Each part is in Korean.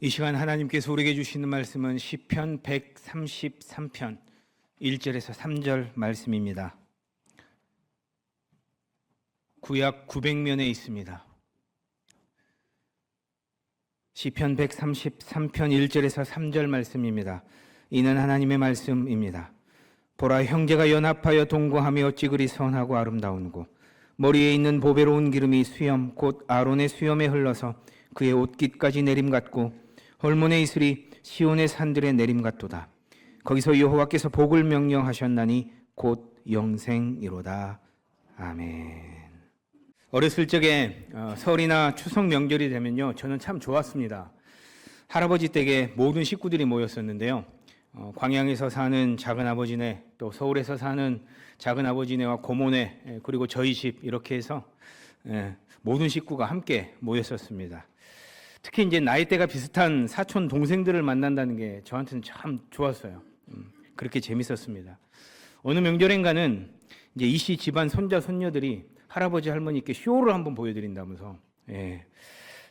이 시간 하나님께서 우리에게 주시는 말씀은 시편 133편 1절에서 3절 말씀입니다. 구약 900면에 있습니다. 시편 133편 1절에서 3절 말씀입니다. 이는 하나님의 말씀입니다. 보라, 형제가 연합하여 동거하며 어찌 그리 선하고 아름다운고, 머리에 있는 보배로운 기름이 수염 곧 아론의 수염에 흘러서 그의 옷깃까지 내림 같고, 헐몬의 이슬이 시온의 산들에 내림 같도다. 거기서 여호와께서 복을 명령하셨나니 곧 영생이로다. 아멘. 어렸을 적에 설이나 추석 명절이 되면요, 저는 참 좋았습니다. 할아버지 댁에 모든 식구들이 모였었는데요. 광양에서 사는 작은아버지네, 또 서울에서 사는 작은아버지네와 고모네, 그리고 저희 집 이렇게 해서 모든 식구가 함께 모였었습니다. 특히 이제 나이대가 비슷한 사촌 동생들을 만난다는 게 저한테는 참 좋았어요. 그렇게 재밌었습니다. 어느 명절엔가는 이제 이씨 집안 손자 손녀들이 할아버지 할머니께 쇼를 한번 보여드린다면서,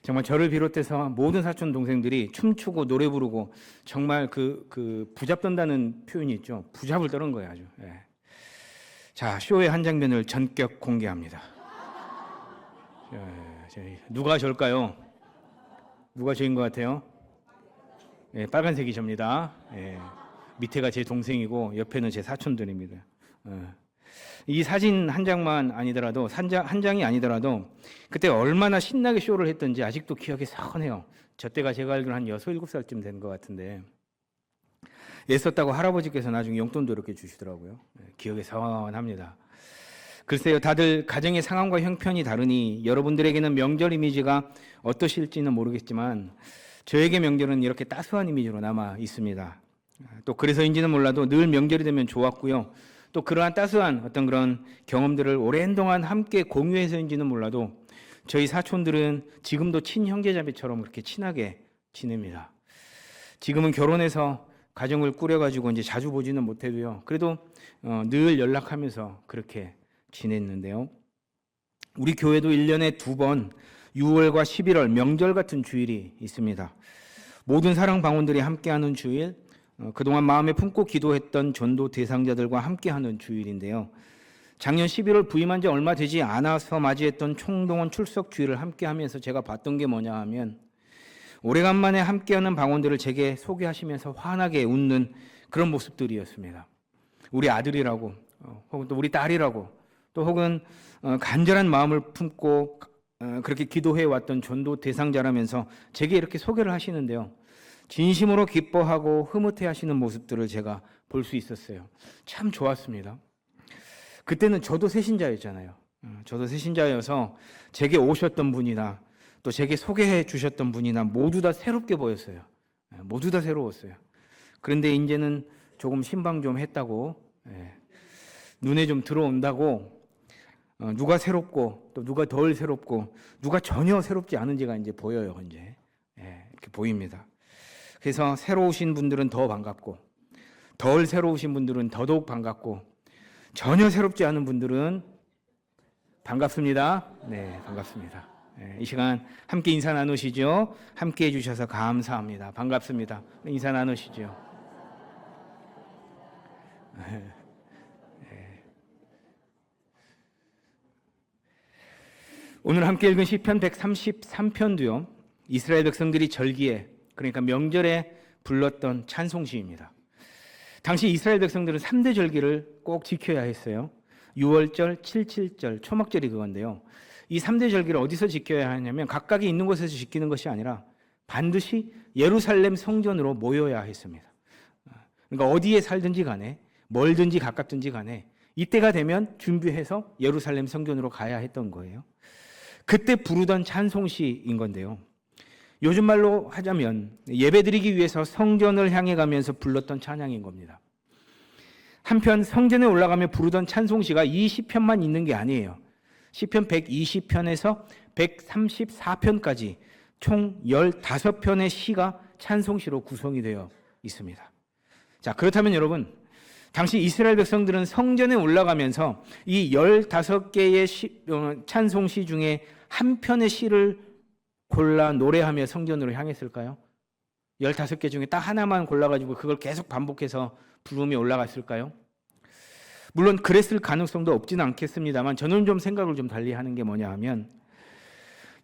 정말 저를 비롯해서 모든 사촌 동생들이 춤추고 노래 부르고 정말 그 부잡던다는 표현이 있죠. 부잡을 떠는 거예요, 아주. 자, 쇼의 한 장면을 전격 공개합니다. 누가 절까요? 누가 저인 것 같아요? 빨간색이 접니다. 밑에가 제 동생이고 옆에는 제 사촌들입니다. 이 사진 한 장만 아니더라도, 한 장이 아니더라도 그때 얼마나 신나게 쇼를 했던지 아직도 기억이 선해요. 저 때가 제가 알기로 한 6, 7살쯤 된 것 같은데, 애썼다고 할아버지께서 나중에 용돈도 이렇게 주시더라고요. 기억이 선합니다. 글쎄요, 다들 가정의 상황과 형편이 다르니 여러분들에게는 명절 이미지가 어떠실지는 모르겠지만 저에게 명절은 이렇게 따스한 이미지로 남아 있습니다. 또 그래서인지는 몰라도 늘 명절이 되면 좋았고요. 또 그러한 따스한 어떤 그런 경험들을 오랜 동안 함께 공유해서인지는 몰라도 저희 사촌들은 지금도 친형제자매처럼 그렇게 친하게 지냅니다. 지금은 결혼해서 가정을 꾸려가지고 이제 자주 보지는 못해도요, 그래도 늘 연락하면서 그렇게 지냈는데요. 우리 교회도 1년에 2번 6월과 11월 명절 같은 주일이 있습니다. 모든 사랑 방언들이 함께하는 주일, 그동안 마음에 품고 기도했던 전도 대상자들과 함께하는 주일인데요. 작년 11월 부임한 지 얼마 되지 않아서 맞이했던 총동원 출석 주일을 함께하면서 제가 봤던 게 뭐냐 하면, 오래간만에 함께하는 방언들을 제게 소개하시면서 환하게 웃는 그런 모습들이었습니다. 우리 아들이라고, 혹은 또 우리 딸이라고, 또 혹은 간절한 마음을 품고 그렇게 기도해 왔던 전도 대상자라면서 제게 이렇게 소개를 하시는데요. 진심으로 기뻐하고 흐뭇해 하시는 모습들을 제가 볼 수 있었어요. 참 좋았습니다. 그때는 저도 새신자였잖아요. 저도 새신자여서 제게 오셨던 분이나 또 제게 소개해 주셨던 분이나 모두 다 새롭게 보였어요. 모두 다 새로웠어요. 그런데 이제는 조금 신방 좀 했다고, 눈에 좀 들어온다고, 누가 새롭고 또 누가 덜 새롭고 누가 전혀 새롭지 않은지가 이제 보여요. 이제 이렇게 보입니다. 그래서 새로우신 분들은 더 반갑고, 덜 새로우신 분들은 더더욱 반갑고, 전혀 새롭지 않은 분들은 반갑습니다. 네, 반갑습니다. 이 시간 함께 인사 나누시죠. 함께 해주셔서 감사합니다. 반갑습니다. 인사 나누시죠. 오늘 함께 읽은 시편 133편도요, 이스라엘 백성들이 절기에, 그러니까 명절에 불렀던 찬송시입니다. 당시 이스라엘 백성들은 3대 절기를 꼭 지켜야 했어요. 6월절, 77절, 초막절이 그건데요. 이 3대 절기를 어디서 지켜야 하냐면 각각이 있는 곳에서 지키는 것이 아니라 반드시 예루살렘 성전으로 모여야 했습니다. 그러니까 어디에 살든지 간에, 멀든지 가깝든지 간에 이때가 되면 준비해서 예루살렘 성전으로 가야 했던 거예요. 그때 부르던 찬송시인 건데요. 요즘 말로 하자면 예배드리기 위해서 성전을 향해 가면서 불렀던 찬양인 겁니다. 한편 성전에 올라가며 부르던 찬송시가 이 시편만 있는 게 아니에요. 시편 120편에서 134편까지 총 15편의 시가 찬송시로 구성이 되어 있습니다. 자, 그렇다면 여러분, 당시 이스라엘 백성들은 성전에 올라가면서 이 15개의 찬송시 중에 한 편의 시를 골라 노래하며 성전으로 향했을까요? 15개 중에 딱 하나만 골라가지고 그걸 계속 반복해서 부름이 올라갔을까요? 물론 그랬을 가능성도 없지는 않겠습니다만 저는 좀 생각을 좀 달리 하는 게 뭐냐 하면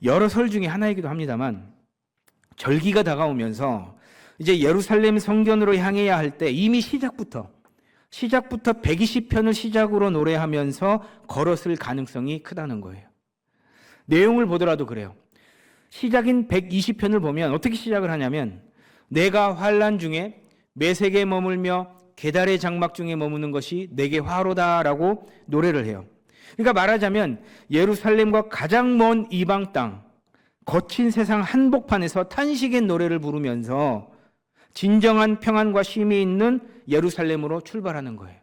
여러 설 중에 하나이기도 합니다만 절기가 다가오면서 이제 예루살렘 성전으로 향해야 할 때 이미 시작부터 120편을 시작으로 노래하면서 걸었을 가능성이 크다는 거예요. 내용을 보더라도 그래요. 시작인 120편을 보면 어떻게 시작을 하냐면 내가 환난 중에 메색에 머물며 계달의 장막 중에 머무는 것이 내게 화로다라고 노래를 해요. 그러니까 말하자면 예루살렘과 가장 먼 이방 땅, 거친 세상 한복판에서 탄식의 노래를 부르면서 진정한 평안과 쉼이 있는 예루살렘으로 출발하는 거예요.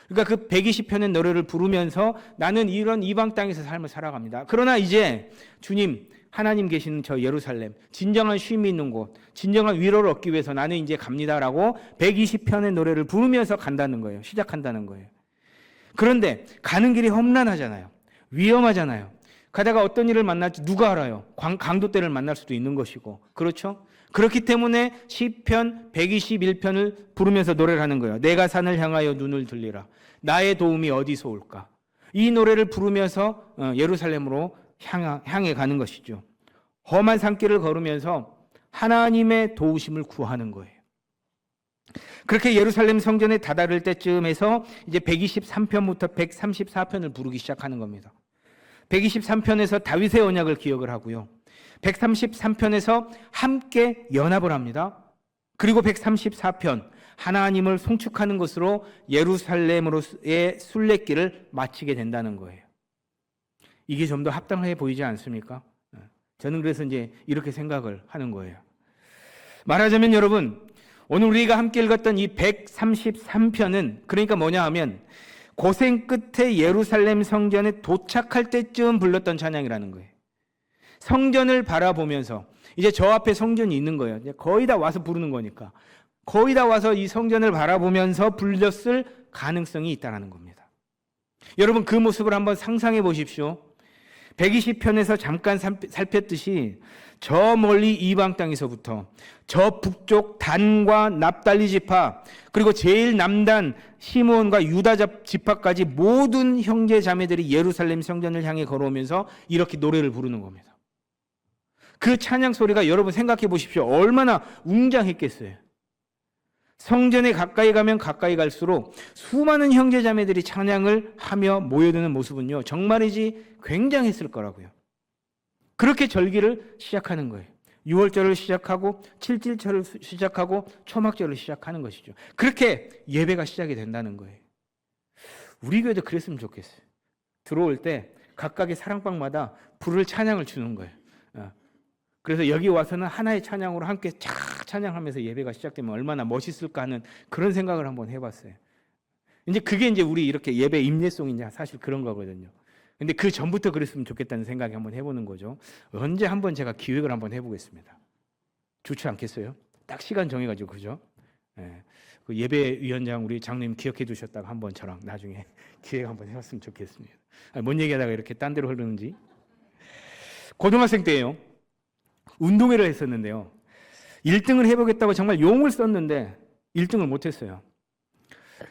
그러니까 그 120편의 노래를 부르면서 나는 이런 이방 땅에서 삶을 살아갑니다. 그러나 이제 주님, 하나님 계시는 저 예루살렘, 진정한 쉼이 있는 곳, 진정한 위로를 얻기 위해서 나는 이제 갑니다라고 120편의 노래를 부르면서 간다는 거예요. 시작한다는 거예요. 그런데 가는 길이 험난하잖아요. 위험하잖아요. 가다가 어떤 일을 만날지 누가 알아요? 강도떼를 만날 수도 있는 것이고. 그렇죠? 그렇기 때문에 시편 121편을 부르면서 노래를 하는 거예요. 내가 산을 향하여 눈을 들리라. 나의 도움이 어디서 올까? 이 노래를 부르면서 예루살렘으로 향해 가는 것이죠. 험한 산길을 걸으면서 하나님의 도우심을 구하는 거예요. 그렇게 예루살렘 성전에 다다를 때쯤에서 이제 123편부터 134편을 부르기 시작하는 겁니다. 123편에서 다윗의 언약을 기억을 하고요. 133편에서 함께 연합을 합니다. 그리고 134편 하나님을 송축하는 것으로 예루살렘으로의 순례길을 마치게 된다는 거예요. 이게 좀 더 합당해 보이지 않습니까? 저는 그래서 이제 이렇게 생각을 하는 거예요. 말하자면 여러분, 오늘 우리가 함께 읽었던 이 133편은 그러니까 뭐냐 하면 고생 끝에 예루살렘 성전에 도착할 때쯤 불렀던 찬양이라는 거예요. 성전을 바라보면서 이제 저 앞에 성전이 있는 거예요. 이제 거의 다 와서 부르는 거니까 거의 다 와서 이 성전을 바라보면서 불렸을 가능성이 있다는 겁니다. 여러분 그 모습을 한번 상상해 보십시오. 120편에서 잠깐 살폈듯이 저 멀리 이방 땅에서부터 저 북쪽 단과 납달리 지파 그리고 제일 남단 시므온과 유다 지파까지 모든 형제 자매들이 예루살렘 성전을 향해 걸어오면서 이렇게 노래를 부르는 겁니다. 그 찬양 소리가 여러분 생각해 보십시오. 얼마나 웅장했겠어요. 성전에 가까이 가면 가까이 갈수록 수많은 형제 자매들이 찬양을 하며 모여드는 모습은요 정말이지 굉장했을 거라고요. 그렇게 절기를 시작하는 거예요. 6월절을 시작하고 7.7절을 시작하고 초막절을 시작하는 것이죠. 그렇게 예배가 시작이 된다는 거예요. 우리 교회도 그랬으면 좋겠어요. 들어올 때 각각의 사랑방마다 부를 찬양을 주는 거예요. 그래서 여기 와서는 하나의 찬양으로 함께 쫙 찬양하면서 예배가 시작되면 얼마나 멋있을까 하는 그런 생각을 한번 해봤어요. 이제 그게 이제 우리 이렇게 예배 임례송이냐 사실 그런 거거든요. 근데 그 전부터 그랬으면 좋겠다는 생각이 한번 해보는 거죠. 언제 한번 제가 기획을 한번 해보겠습니다. 좋지 않겠어요? 딱 시간 정해가지고 그죠? 예. 그 예배위원장 우리 장로님 기억해 두셨다가 한번 저랑 나중에 기획 한번 해봤으면 좋겠습니다. 뭔 얘기하다가 이렇게 딴 데로 흐르는지. 고등학생 때예요. 운동회를 했었는데요. 1등을 해보겠다고 정말 용을 썼는데 1등을 못했어요.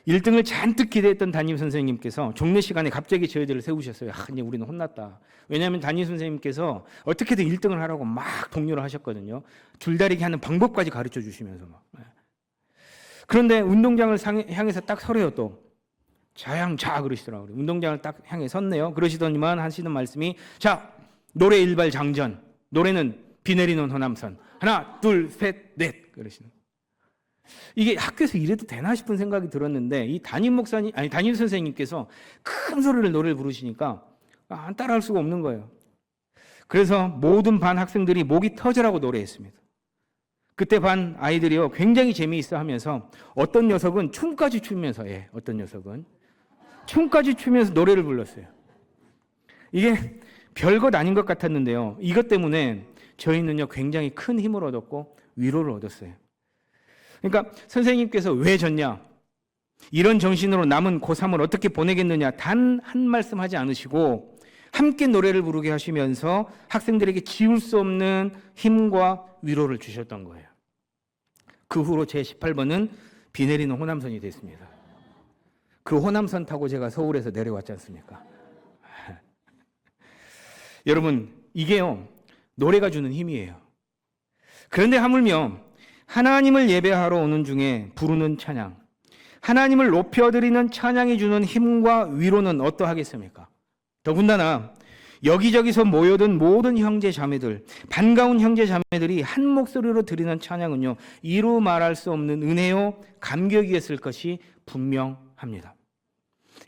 1등을 잔뜩 기대했던 담임 선생님께서 종례 시간에 갑자기 저희들을 세우셨어요. 이제 우리는 혼났다. 왜냐하면 담임 선생님께서 어떻게든 1등을 하라고 막 독려를 하셨거든요. 줄다리기 하는 방법까지 가르쳐 주시면서 막. 그런데 운동장을 향해서 딱 서래요 또. 자양자 그러시더라고요. 운동장을 딱 향해 섰네요. 그러시더니만 하시는 말씀이 자 노래 일발장전. 노래는 비 내리는 호남선. 하나 둘 셋 넷 그러시는. 이게 학교에서 이래도 되나 싶은 생각이 들었는데 이 담임 선생님께서 큰 소리를 노래를 부르시니까 안 따라할 수가 없는 거예요. 그래서 모든 반 학생들이 목이 터져라고 노래했습니다. 그때 반 아이들이요 굉장히 재미있어 하면서 어떤 녀석은 춤까지 추면서 어떤 녀석은 춤까지 추면서 노래를 불렀어요. 이게 별것 아닌 것 같았는데요. 이것 때문에 저희는요 굉장히 큰 힘을 얻었고 위로를 얻었어요. 그러니까 선생님께서 왜 졌냐? 이런 정신으로 남은 고3을 어떻게 보내겠느냐? 단 한 말씀 하지 않으시고 함께 노래를 부르게 하시면서 학생들에게 지울 수 없는 힘과 위로를 주셨던 거예요. 그 후로 제 18번은 비 내리는 호남선이 됐습니다. 그 호남선 타고 제가 서울에서 내려왔지 않습니까? 여러분, 이게요, 노래가 주는 힘이에요. 그런데 하물며 하나님을 예배하러 오는 중에 부르는 찬양, 하나님을 높여드리는 찬양이 주는 힘과 위로는 어떠하겠습니까? 더군다나 여기저기서 모여든 모든 형제 자매들, 반가운 형제 자매들이 한 목소리로 드리는 찬양은요, 이루 말할 수 없는 은혜요 감격이었을 것이 분명합니다.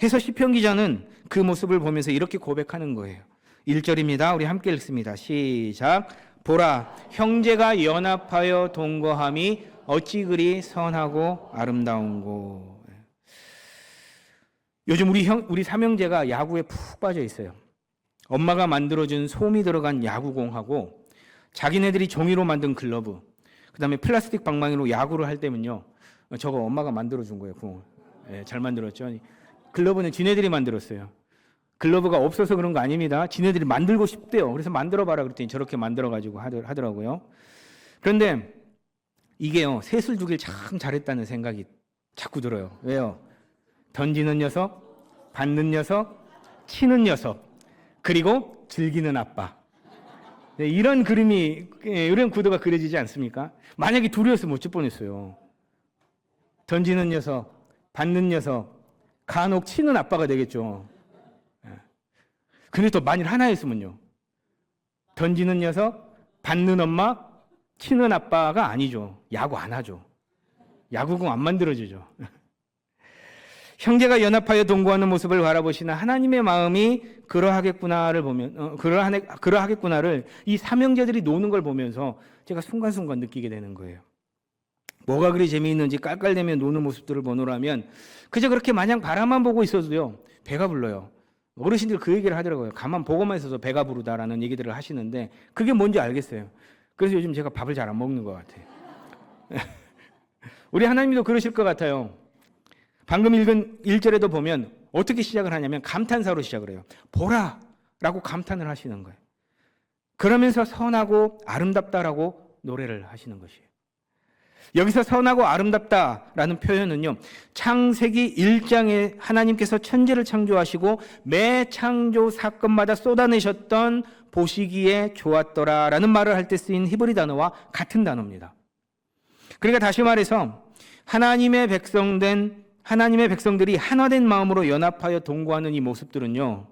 해서 시편 기자는 그 모습을 보면서 이렇게 고백하는 거예요. 1절입니다. 우리 함께 읽습니다. 시작. 보라, 형제가 연합하여 동거함이 어찌 그리 선하고 아름다운고. 요즘 우리 삼형제가 야구에 푹 빠져 있어요. 엄마가 만들어준 솜이 들어간 야구공하고 자기네들이 종이로 만든 글러브, 그 다음에 플라스틱 방망이로 야구를 할 때면요, 저거 엄마가 만들어준 거예요. 공을. 잘 만들었죠. 글러브는 지네들이 만들었어요. 글러브가 없어서 그런 거 아닙니다. 지네들이 만들고 싶대요. 그래서 만들어봐라 그랬더니 저렇게 만들어가지고 하더라고요. 그런데 이게요, 셋을 두길 참 잘했다는 생각이 자꾸 들어요. 왜요? 던지는 녀석, 받는 녀석, 치는 녀석, 그리고 즐기는 아빠. 이런 그림이, 이런 구도가 그려지지 않습니까? 만약에 둘이었으면 어쩔 뻔했어요. 던지는 녀석, 받는 녀석, 간혹 치는 아빠가 되겠죠. 근데 또 만일 하나였으면요, 던지는 녀석, 받는 엄마, 치는 아빠가 아니죠. 야구 안 하죠. 야구공 안 만들어주죠. 형제가 연합하여 동거하는 모습을 바라보시는 하나님의 마음이 그러하겠구나를 보면, 그러하겠구나를 이 삼형제들이 노는 걸 보면서 제가 순간순간 느끼게 되는 거예요. 뭐가 그리 재미있는지 깔깔대며 노는 모습들을 보노라면 그저 그렇게 마냥 바라만 보고 있어도요, 배가 불러요. 어르신들 그 얘기를 하더라고요. 가만 보고만 있어서 배가 부르다라는 얘기들을 하시는데 그게 뭔지 알겠어요. 그래서 요즘 제가 밥을 잘 안 먹는 것 같아요. 우리 하나님도 그러실 것 같아요. 방금 읽은 1절에도 보면 어떻게 시작을 하냐면 감탄사로 시작을 해요. 보라! 라고 감탄을 하시는 거예요. 그러면서 선하고 아름답다라고 노래를 하시는 것이에요. 여기서 선하고 아름답다라는 표현은요, 창세기 1장에 하나님께서 천지를 창조하시고 매 창조 사건마다 쏟아내셨던 보시기에 좋았더라라는 말을 할 때 쓰인 히브리 단어와 같은 단어입니다. 그러니까 다시 말해서 하나님의 백성들이 하나된 마음으로 연합하여 동거하는 이 모습들은요,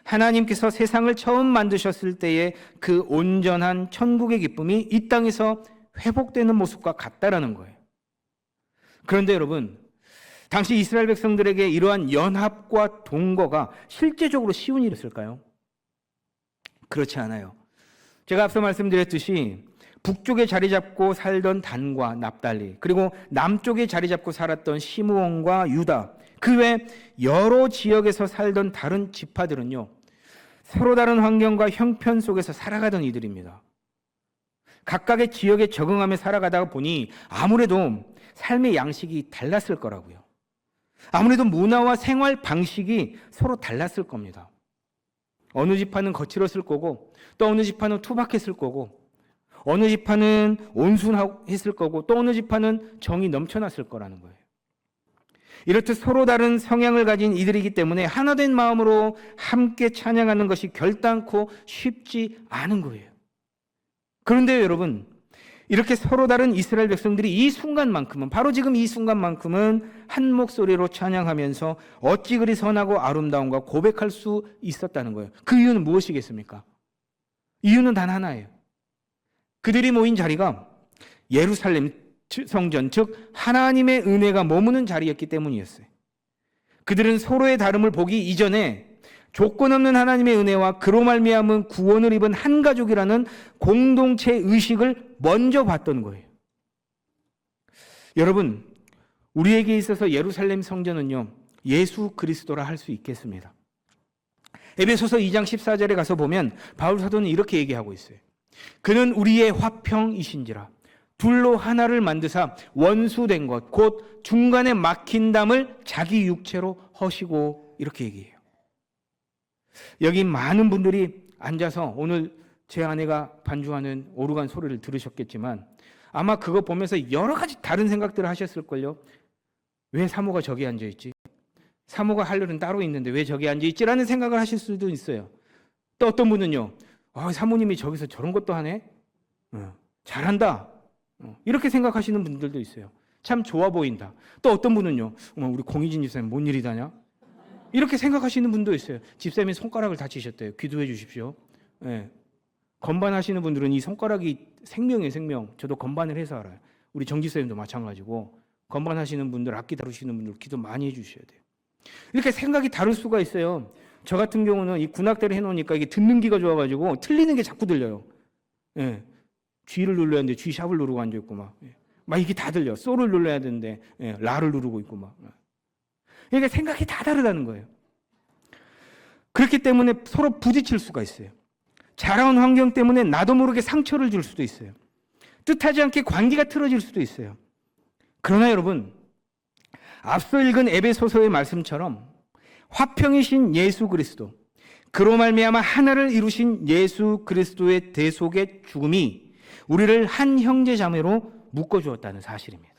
하나님께서 세상을 처음 만드셨을 때의 그 온전한 천국의 기쁨이 이 땅에서 회복되는 모습과 같다라는 거예요. 그런데 여러분, 당시 이스라엘 백성들에게 이러한 연합과 동거가 실제적으로 쉬운 일이었을까요? 그렇지 않아요. 제가 앞서 말씀드렸듯이 북쪽에 자리 잡고 살던 단과 납달리, 그리고 남쪽에 자리 잡고 살았던 시므온과 유다, 그 외 여러 지역에서 살던 다른 지파들은요, 서로 다른 환경과 형편 속에서 살아가던 이들입니다. 각각의 지역에 적응하며 살아가다 보니 아무래도 삶의 양식이 달랐을 거라고요. 아무래도 문화와 생활 방식이 서로 달랐을 겁니다. 어느 지파는 거칠었을 거고, 또 어느 지파는 투박했을 거고, 어느 지파는 온순했을 거고, 또 어느 지파는 정이 넘쳐났을 거라는 거예요. 이렇듯 서로 다른 성향을 가진 이들이기 때문에 하나된 마음으로 함께 찬양하는 것이 결단코 쉽지 않은 거예요. 그런데 여러분, 이렇게 서로 다른 이스라엘 백성들이 이 순간만큼은, 바로 지금 이 순간만큼은 한 목소리로 찬양하면서 어찌 그리 선하고 아름다운가 고백할 수 있었다는 거예요. 그 이유는 무엇이겠습니까? 이유는 단 하나예요. 그들이 모인 자리가 예루살렘 성전, 즉 하나님의 은혜가 머무는 자리였기 때문이었어요. 그들은 서로의 다름을 보기 이전에 조건 없는 하나님의 은혜와 그로 말미암은 구원을 입은 한 가족이라는 공동체 의식을 먼저 봤던 거예요. 여러분, 우리에게 있어서 예루살렘 성전은요, 예수 그리스도라 할 수 있겠습니다. 에베소서 2장 14절에 가서 보면 바울 사도는 이렇게 얘기하고 있어요. 그는 우리의 화평이신지라 둘로 하나를 만드사 원수된 것 곧 중간에 막힌 담을 자기 육체로 허시고, 이렇게 얘기해요. 여기 많은 분들이 앉아서 오늘 제 아내가 반주하는 오르간 소리를 들으셨겠지만 아마 그거 보면서 여러 가지 다른 생각들을 하셨을걸요. 왜 사모가 저기 앉아있지? 사모가 할 일은 따로 있는데 왜 저기 앉아있지라는 생각을 하실 수도 있어요. 또 어떤 분은요, 사모님이 저기서 저런 것도 하네? 잘한다. 이렇게 생각하시는 분들도 있어요. 참 좋아 보인다. 또 어떤 분은요, 우리 공희진 집사님 뭔 일이 다냐? 이렇게 생각하시는 분도 있어요. 집사님이 손가락을 다치셨대요. 기도해 주십시오. 예. 건반하시는 분들은 이 손가락이 생명이에요, 생명. 저도 건반을 해서 알아요. 우리 정 집사님도 마찬가지고 건반하시는 분들, 악기 다루시는 분들 기도 많이 해주셔야 돼요. 이렇게 생각이 다를 수가 있어요. 저 같은 경우는 이 군악대를 해놓으니까 이게 듣는 귀가 좋아가지고 틀리는 게 자꾸 들려요. 예. G를 눌러야 하는데 G 샵을 누르고 앉아있고 막 이게 다 들려. 소를 눌러야 되는데 라를 누르고 있고 막. 그러니까 생각이 다 다르다는 거예요. 그렇기 때문에 서로 부딪힐 수가 있어요. 자라온 환경 때문에 나도 모르게 상처를 줄 수도 있어요. 뜻하지 않게 관계가 틀어질 수도 있어요. 그러나 여러분, 앞서 읽은 에베소서의 말씀처럼 화평이신 예수 그리스도, 그로 말미암아 하나를 이루신 예수 그리스도의 대속의 죽음이 우리를 한 형제 자매로 묶어주었다는 사실입니다.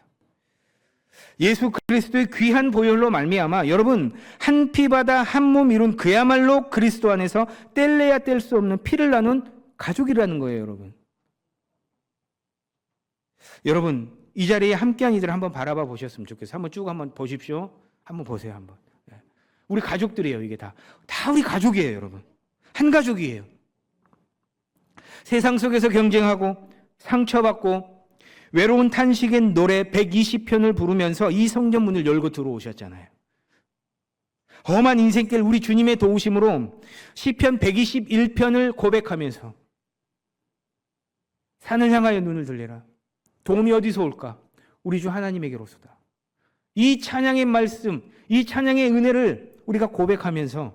예수 그리스도의 귀한 보혈로 말미암아 여러분 한 피바다 한 몸 이룬 그야말로 그리스도 안에서 뗄래야 뗄 수 없는 피를 나눈 가족이라는 거예요, 여러분. 여러분 이 자리에 함께한 이들 한번 바라봐 보셨으면 좋겠어요. 한번 쭉 한번 보십시오. 한번 보세요, 한번. 우리 가족들이에요, 이게 다 우리 가족이에요, 여러분. 한 가족이에요. 세상 속에서 경쟁하고 상처받고 외로운 탄식의 노래 120편을 부르면서 이 성전 문을 열고 들어오셨잖아요. 험한 인생길 우리 주님의 도우심으로 시편 121편을 고백하면서 산을 향하여 눈을 들려라. 도움이 어디서 올까? 우리 주 하나님에게로소다. 이 찬양의 말씀, 이 찬양의 은혜를 우리가 고백하면서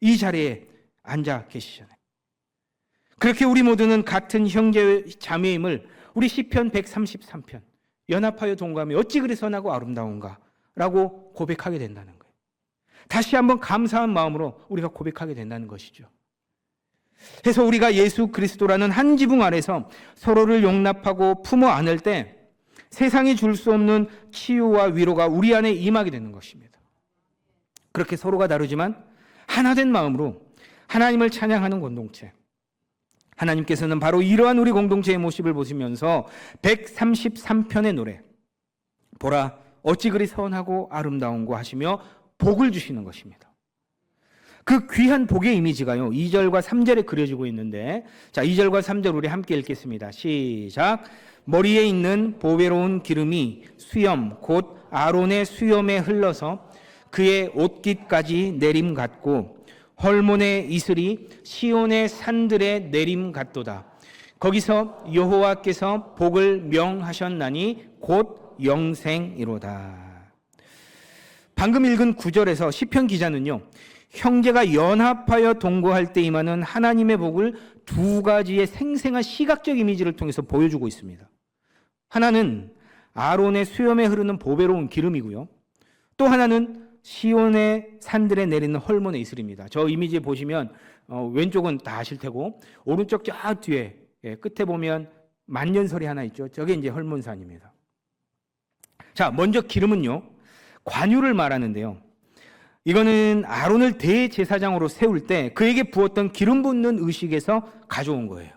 이 자리에 앉아 계시잖아요. 그렇게 우리 모두는 같은 형제 자매임을 우리 시편 133편 연합하여 동감이 어찌 그리 선하고 아름다운가 라고 고백하게 된다는 거예요. 다시 한번 감사한 마음으로 우리가 고백하게 된다는 것이죠. 그래서 우리가 예수 그리스도라는 한 지붕 아래서 서로를 용납하고 품어 안을 때 세상이 줄 수 없는 치유와 위로가 우리 안에 임하게 되는 것입니다. 그렇게 서로가 다르지만 하나된 마음으로 하나님을 찬양하는 공동체, 하나님께서는 바로 이러한 우리 공동체의 모습을 보시면서 133편의 노래 보라 어찌 그리 선하고 아름다운고 하시며 복을 주시는 것입니다. 그 귀한 복의 이미지가요 2절과 3절에 그려지고 있는데, 자 2절과 3절 우리 함께 읽겠습니다. 시작. 머리에 있는 보배로운 기름이 수염 곧 아론의 수염에 흘러서 그의 옷깃까지 내림 같고 헐몬의 이슬이 시온의 산들에 내림 같도다. 거기서 여호와께서 복을 명하셨나니 곧 영생이로다. 방금 읽은 9절에서 시편 기자는요 형제가 연합하여 동거할 때 임하는 하나님의 복을 두 가지의 생생한 시각적 이미지를 통해서 보여주고 있습니다. 하나는 아론의 수염에 흐르는 보배로운 기름이고요, 또 하나는 시온의 산들에 내리는 헐몬의 이슬입니다. 저 이미지 보시면 왼쪽은 다 아실 테고 오른쪽 저 뒤에 끝에 보면 만년설이 하나 있죠. 저게 이제 헐몬산입니다. 자, 먼저 기름은요 관유를 말하는데요, 이거는 아론을 대제사장으로 세울 때 그에게 부었던 기름 붓는 의식에서 가져온 거예요.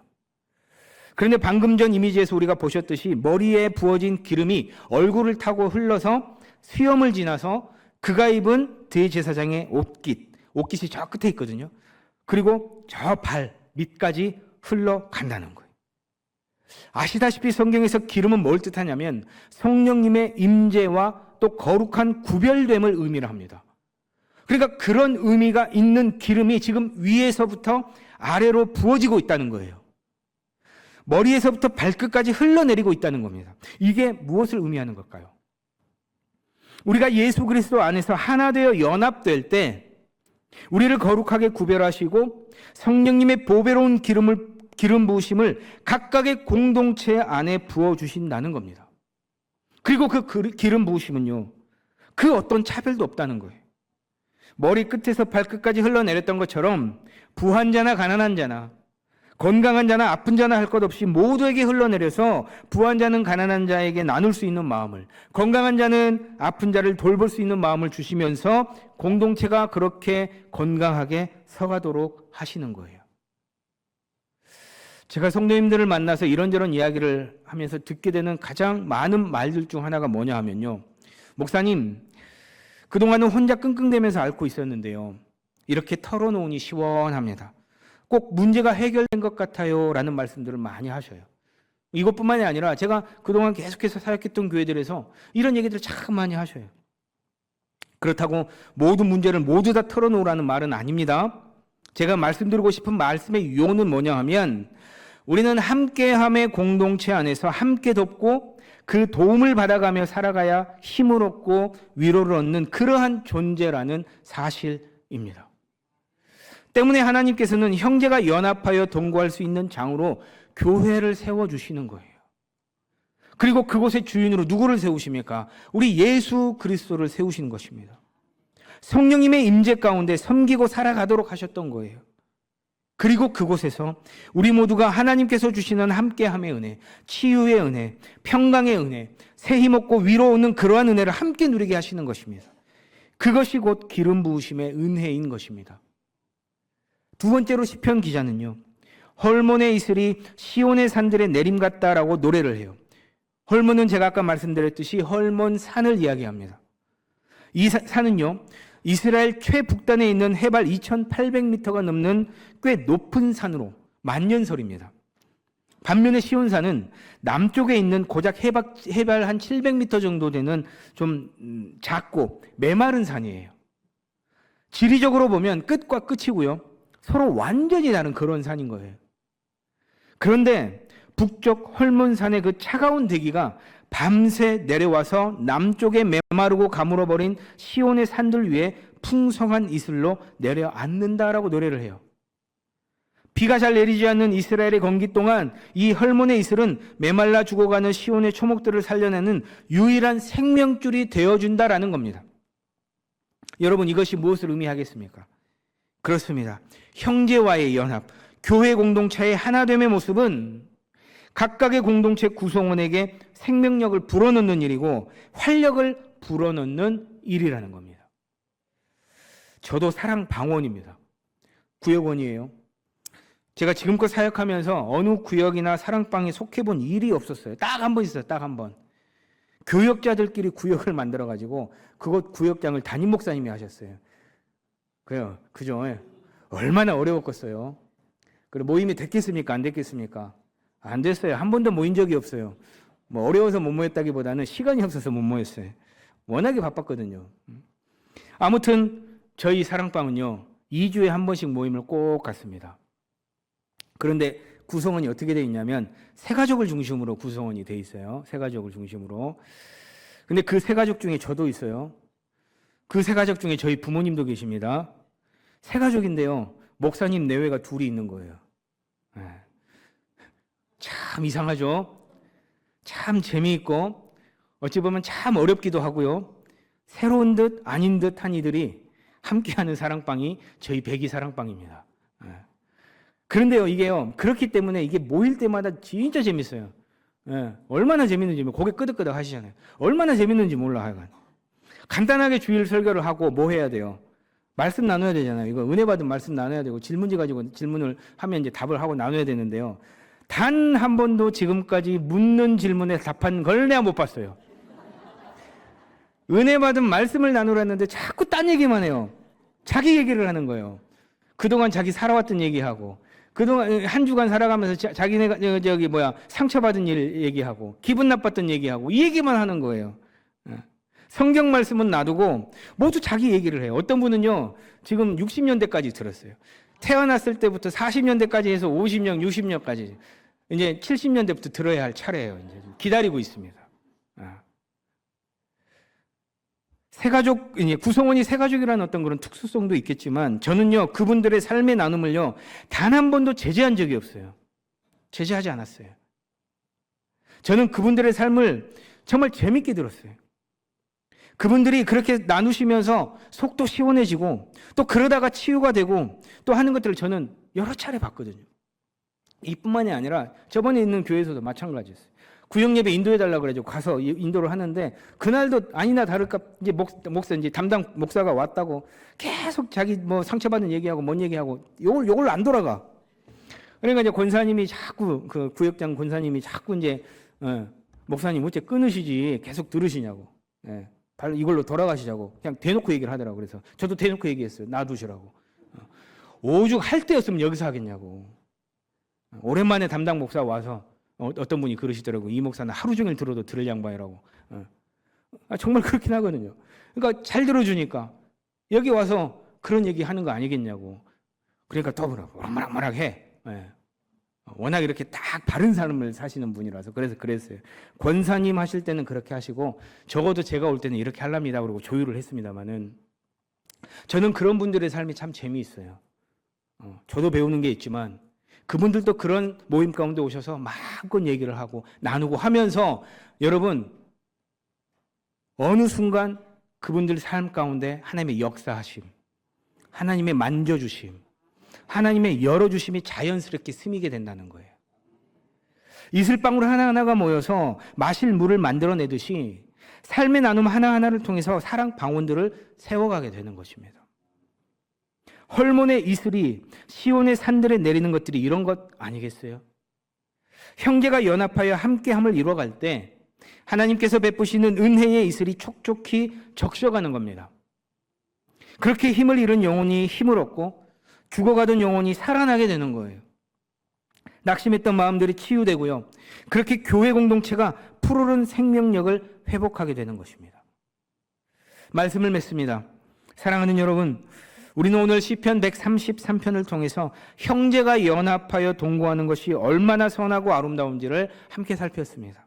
그런데 방금 전 이미지에서 우리가 보셨듯이 머리에 부어진 기름이 얼굴을 타고 흘러서 수염을 지나서 그가 입은 대제사장의 옷깃이 저 끝에 있거든요. 그리고 저 발 밑까지 흘러간다는 거예요. 아시다시피 성경에서 기름은 뭘 뜻하냐면 성령님의 임재와 또 거룩한 구별됨을 의미를 합니다. 그러니까 그런 의미가 있는 기름이 지금 위에서부터 아래로 부어지고 있다는 거예요. 머리에서부터 발끝까지 흘러내리고 있다는 겁니다. 이게 무엇을 의미하는 걸까요? 우리가 예수 그리스도 안에서 하나 되어 연합될 때 우리를 거룩하게 구별하시고 성령님의 보배로운 기름 부으심을 각각의 공동체 안에 부어주신다는 겁니다. 그리고 그 기름 부으심은요 그 어떤 차별도 없다는 거예요. 머리 끝에서 발끝까지 흘러내렸던 것처럼 부한 자나 가난한 자나 건강한 자나 아픈 자나 할 것 없이 모두에게 흘러내려서 부한 자는 가난한 자에게 나눌 수 있는 마음을, 건강한 자는 아픈 자를 돌볼 수 있는 마음을 주시면서 공동체가 그렇게 건강하게 서가도록 하시는 거예요. 제가 성도님들을 만나서 이런저런 이야기를 하면서 듣게 되는 가장 많은 말들 중 하나가 뭐냐 하면요, 목사님, 그동안은 혼자 끙끙대면서 앓고 있었는데요, 이렇게 털어놓으니 시원합니다. 꼭 문제가 해결된 것 같아요 라는 말씀들을 많이 하셔요. 이것뿐만이 아니라 제가 그동안 계속해서 사역했던 교회들에서 이런 얘기들을 참 많이 하셔요. 그렇다고 모든 문제를 모두 다 털어놓으라는 말은 아닙니다. 제가 말씀드리고 싶은 말씀의 유효는 뭐냐 하면, 우리는 함께함의 공동체 안에서 함께 돕고 그 도움을 받아가며 살아가야 힘을 얻고 위로를 얻는 그러한 존재라는 사실입니다. 때문에 하나님께서는 형제가 연합하여 동거할 수 있는 장으로 교회를 세워주시는 거예요. 그리고 그곳의 주인으로 누구를 세우십니까? 우리 예수 그리스도를 세우시는 것입니다. 성령님의 임재 가운데 섬기고 살아가도록 하셨던 거예요. 그리고 그곳에서 우리 모두가 하나님께서 주시는 함께함의 은혜, 치유의 은혜, 평강의 은혜, 새 힘없고 위로 오는 그러한 은혜를 함께 누리게 하시는 것입니다. 그것이 곧 기름 부으심의 은혜인 것입니다. 두 번째로 시편 기자는요, 헐몬의 이슬이 시온의 산들의 내림 같다라고 노래를 해요. 헐몬은 제가 아까 말씀드렸듯이 헐몬 산을 이야기합니다. 이 산은요, 이스라엘 최북단에 있는 해발 2,800m가 넘는 꽤 높은 산으로 만년설입니다. 반면에 시온산은 남쪽에 있는 고작 해발 한 700m 정도 되는 좀 작고 메마른 산이에요. 지리적으로 보면 끝과 끝이고요, 서로 완전히 다른 그런 산인 거예요. 그런데 북쪽 헐몬산의 그 차가운 대기가 밤새 내려와서 남쪽에 메마르고 가물어버린 시온의 산들 위에 풍성한 이슬로 내려앉는다라고 노래를 해요. 비가 잘 내리지 않는 이스라엘의 건기 동안 이 헐몬의 이슬은 메말라 죽어가는 시온의 초목들을 살려내는 유일한 생명줄이 되어준다라는 겁니다. 여러분, 이것이 무엇을 의미하겠습니까? 그렇습니다. 형제와의 연합, 교회 공동체의 하나됨의 모습은 각각의 공동체 구성원에게 생명력을 불어넣는 일이고 활력을 불어넣는 일이라는 겁니다. 저도 사랑방원입니다. 구역원이에요. 제가 지금껏 사역하면서 어느 구역이나 사랑방에 속해본 일이 없었어요. 딱 한 번 있어요. 딱 한 번. 교역자들끼리 구역을 만들어가지고 그곳 구역장을 담임 목사님이 하셨어요. 그래요. 그죠? 얼마나 어려웠겠어요. 그리고 모임이 됐겠습니까? 안 됐겠습니까? 안 됐어요. 한 번도 모인 적이 없어요. 뭐 어려워서 못 모였다기보다는 시간이 없어서 못 모였어요. 워낙에 바빴거든요. 아무튼 저희 사랑방은요, 2주에 한 번씩 모임을 꼭 갖습니다. 그런데 구성원이 어떻게 되어 있냐면 세 가족을 중심으로 구성원이 되어 있어요. 세 가족을 중심으로. 근데 그 세 가족 중에 저도 있어요. 그 세 가족 중에 저희 부모님도 계십니다. 세 가족인데요, 목사님 내외가 둘이 있는 거예요. 참 이상하죠? 참 재미있고 어찌 보면 참 어렵기도 하고요. 새로운 듯 아닌 듯한 이들이 함께하는 사랑방이 저희 백이 사랑방입니다. 그런데요, 이게요, 그렇기 때문에 이게 모일 때마다 진짜 재밌어요. 얼마나 재밌는지 고개 끄덕끄덕 하시잖아요. 얼마나 재밌는지 몰라 하여간. 간단하게 주일 설교를 하고 뭐 해야 돼요? 말씀 나눠야 되잖아요. 이거 은혜 받은 말씀 나눠야 되고 질문지 가지고 질문을 하면 이제 답을 하고 나눠야 되는데요. 단 한 번도 지금까지 묻는 질문에 답한 걸 내가 못 봤어요. 은혜 받은 말씀을 나누려 했는데 자꾸 딴 얘기만 해요. 자기 얘기를 하는 거예요. 그동안 자기 살아왔던 얘기하고, 그동안 한 주간 살아가면서 자기네가 상처받은 일 얘기하고, 기분 나빴던 얘기하고, 이 얘기만 하는 거예요. 성경 말씀은 놔두고 모두 자기 얘기를 해요. 어떤 분은요, 지금 60년대까지 들었어요. 태어났을 때부터 40년대까지 해서 50년, 60년까지 이제 70년대부터 들어야 할 차례예요. 이제 기다리고 있습니다. 세가족, 구성원이 세가족이라는 어떤 그런 특수성도 있겠지만 저는요, 그분들의 삶의 나눔을요, 단 한 번도 제재한 적이 없어요. 제재하지 않았어요. 저는 그분들의 삶을 정말 재밌게 들었어요. 그분들이 그렇게 나누시면서 속도 시원해지고 또 그러다가 치유가 되고 또 하는 것들을 저는 여러 차례 봤거든요. 이뿐만이 아니라 저번에 있는 교회에서도 마찬가지였어요. 구역 예배 인도해달라고 그래가지고 가서 인도를 하는데 그날도 아니나 다를까 이제 목사 이제 담당 목사가 왔다고 계속 자기 뭐 상처받은 얘기하고 뭔 얘기하고 요걸 안 돌아가. 그러니까 이제 권사님이 자꾸 그 구역장 권사님이 자꾸 이제 목사님 어째 끊으시지 계속 들으시냐고. 이걸로 돌아가시자고 그냥 대놓고 얘기를 하더라고. 그래서 저도 대놓고 얘기했어요. 놔두시라고. 오죽 할 때였으면 여기서 하겠냐고. 오랜만에 담당 목사 와서 어떤 분이 그러시더라고. 이 목사는 하루 종일 들어도 들을 양반이라고. 정말 그렇긴 하거든요. 그러니까 잘 들어주니까 여기 와서 그런 얘기 하는 거 아니겠냐고. 그러니까 더 뭐락 해. 워낙 이렇게 딱 바른 삶을 사시는 분이라서 그래서 그랬어요. 권사님 하실 때는 그렇게 하시고 적어도 제가 올 때는 이렇게 하랍니다. 그러고 조율을 했습니다만은 저는 그런 분들의 삶이 참 재미있어요. 저도 배우는 게 있지만 그분들도 그런 모임 가운데 오셔서 마음껏 얘기를 하고 나누고 하면서 여러분 어느 순간 그분들 삶 가운데 하나님의 역사하심, 하나님의 만져주심, 하나님의 열어주심이 자연스럽게 스미게 된다는 거예요. 이슬방울 하나하나가 모여서 마실 물을 만들어내듯이 삶의 나눔 하나하나를 통해서 사랑 방언들을 세워가게 되는 것입니다. 헐몬의 이슬이 시온의 산들에 내리는 것들이 이런 것 아니겠어요? 형제가 연합하여 함께함을 이루어갈 때 하나님께서 베푸시는 은혜의 이슬이 촉촉히 적셔가는 겁니다. 그렇게 힘을 잃은 영혼이 힘을 얻고 죽어가던 영혼이 살아나게 되는 거예요. 낙심했던 마음들이 치유되고요. 그렇게 교회 공동체가 푸르른 생명력을 회복하게 되는 것입니다. 말씀을 맺습니다. 사랑하는 여러분, 우리는 오늘 시편 133편을 통해서 형제가 연합하여 동거하는 것이 얼마나 선하고 아름다운지를 함께 살폈습니다.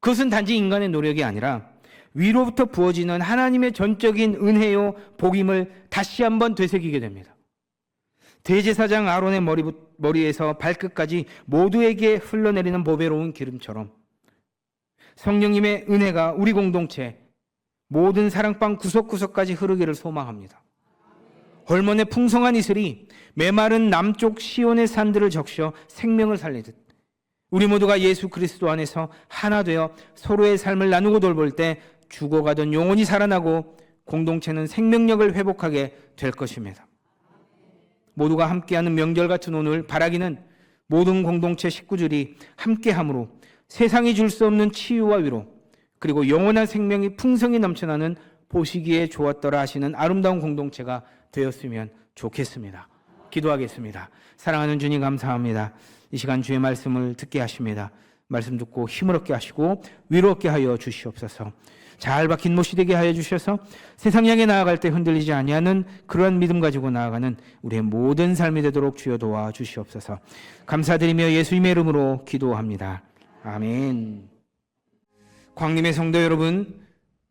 그것은 단지 인간의 노력이 아니라 위로부터 부어지는 하나님의 전적인 은혜요 복임을 다시 한번 되새기게 됩니다. 대제사장 아론의 머리에서 발끝까지 모두에게 흘러내리는 보배로운 기름처럼 성령님의 은혜가 우리 공동체 모든 사랑방 구석구석까지 흐르기를 소망합니다. 헐몬의 풍성한 이슬이 메마른 남쪽 시온의 산들을 적셔 생명을 살리듯 우리 모두가 예수 그리스도 안에서 하나 되어 서로의 삶을 나누고 돌볼 때 죽어가던 영혼이 살아나고 공동체는 생명력을 회복하게 될 것입니다. 모두가 함께하는 명절 같은 오늘 바라기는 모든 공동체 식구들이 함께함으로 세상이 줄 수 없는 치유와 위로 그리고 영원한 생명이 풍성히 넘쳐나는 보시기에 좋았더라 하시는 아름다운 공동체가 되었으면 좋겠습니다. 기도하겠습니다. 사랑하는 주님 감사합니다. 이 시간 주의 말씀을 듣게 하십니다. 말씀 듣고 힘을 얻게 하시고 위로 얻게 하여 주시옵소서. 잘 박힌 못이 되게 하여 주셔서 세상 향해 나아갈 때 흔들리지 아니하는 그러한 믿음 가지고 나아가는 우리의 모든 삶이 되도록 주여 도와 주시옵소서. 감사드리며 예수님의 이름으로 기도합니다. 아멘. 광림의 성도 여러분,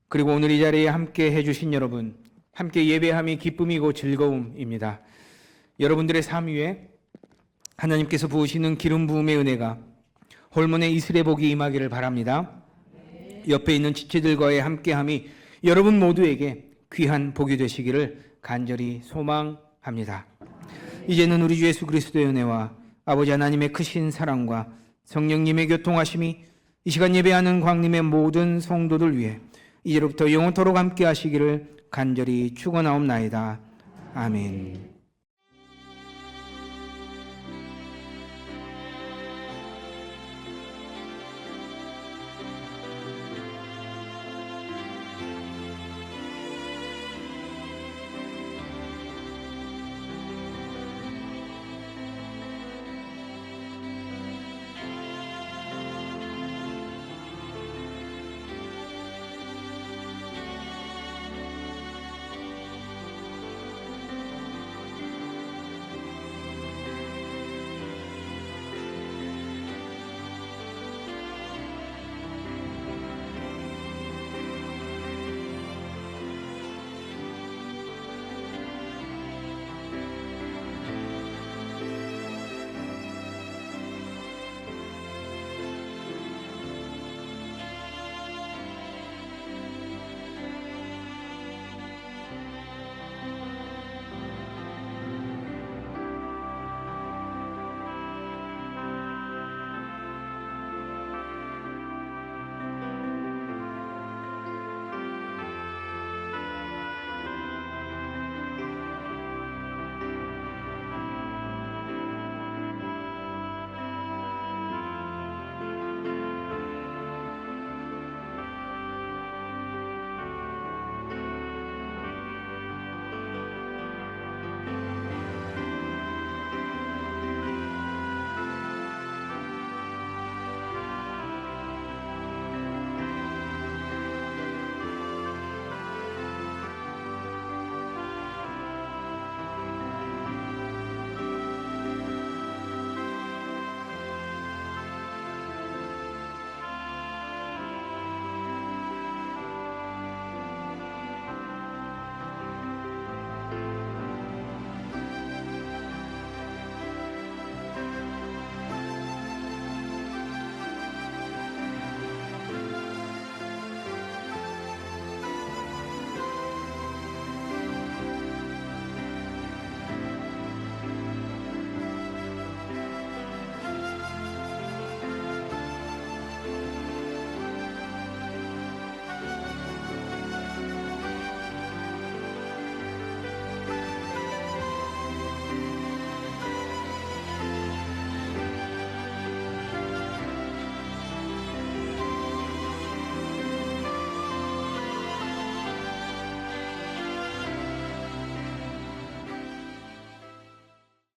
그리고 오늘 이 자리에 함께 해주신 여러분, 함께 예배함이 기쁨이고 즐거움입니다. 여러분들의 삶 위에 하나님께서 부으시는 기름 부음의 은혜가 홀몬의 이슬의 복이 임하기를 바랍니다. 옆에 있는 지체들과의 함께함이 여러분 모두에게 귀한 복이 되시기를 간절히 소망합니다. 이제는 우리 주 예수 그리스도의 은혜와 아버지 하나님의 크신 사랑과 성령님의 교통하심이 이 시간 예배하는 광림의 모든 성도들 위해 이제로부터 영원토록 함께 하시기를 간절히 축원하옵나이다. 아멘.